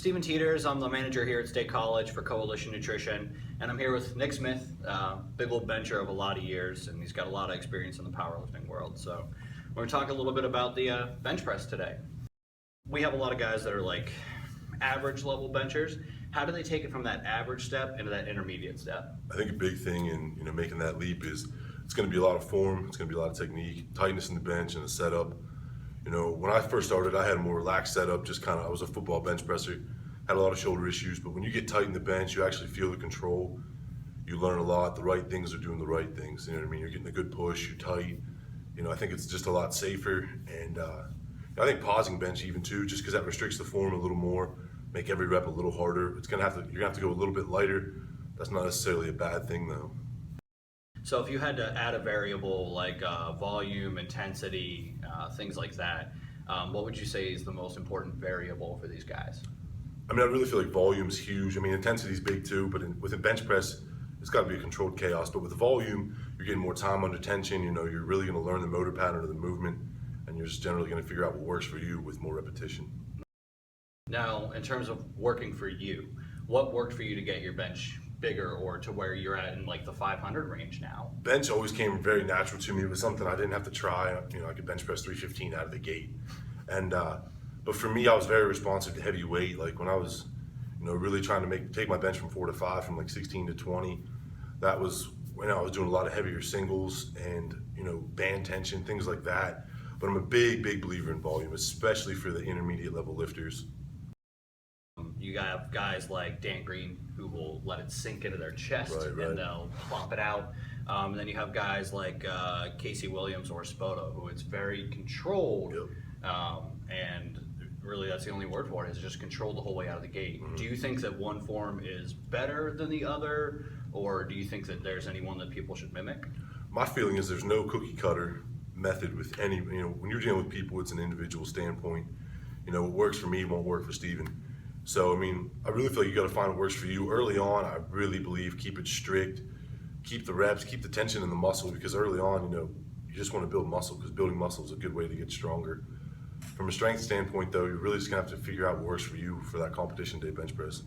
Stephen Teeters. I'm the manager here at State College for Coalition Nutrition, and I'm here with Nick Smith, big old bencher of a lot of years, and he's got a lot of experience in the powerlifting world. So we're going to talk a little bit about the bench press today. We have a lot of guys that are like average level benchers. How do they take it from that average step into that intermediate step? I think a big thing in making that leap is it's going to be a lot of form, it's going to be a lot of technique, tightness in the bench and the setup. When I first started, I had a more relaxed setup, I was a football bench presser, had a lot of shoulder issues, but when you get tight in the bench, you actually feel the control, you learn a lot, the right things are doing the right things, you know what I mean? You're getting a good push, you're tight, I think it's just a lot safer, and I think pausing bench even too, just because that restricts the form a little more, make every rep a little harder. You're gonna have to go a little bit lighter. That's not necessarily a bad thing though. So if you had to add a variable like volume, intensity, things like that, what would you say is the most important variable for these guys? I really feel like volume's huge. Intensity's big too, but with a bench press, it's got to be a controlled chaos. But with the volume, you're getting more time under tension. You're really going to learn the motor pattern of the movement, and you're just generally going to figure out what works for you with more repetition. Now, in terms of working for you, what worked for you to get your bench bigger or to where you're at in like the 500 range now? Bench always came very natural to me. It was something I didn't have to try. I could bench press 315 out of the gate. And but for me, I was very responsive to heavy weight. Like when I was, really trying to take my bench from 4 to 5, from like 16 to 20. That was when I was doing a lot of heavier singles and band tension, things like that. But I'm a big believer in volume, especially for the intermediate level lifters. You have guys like Dan Green who will let it sink into their chest Right. and they'll plop it out. And then you have guys like Casey Williams or Spoto, who it's very controlled. Yep. And really that's the only word for it, is just controlled the whole way out of the gate. Mm-hmm. Do you think that one form is better than the other, or do you think that there's any one that people should mimic? My feeling is there's no cookie cutter method with any, when you're dealing with people, it's an individual standpoint. What works for me won't work for Steven. So, I really feel like you got to find what works for you. Early on, I really believe keep it strict, keep the reps, keep the tension in the muscle, because early on, you just want to build muscle, because building muscle is a good way to get stronger. From a strength standpoint, though, you're really just going to have to figure out what works for you for that competition day bench press.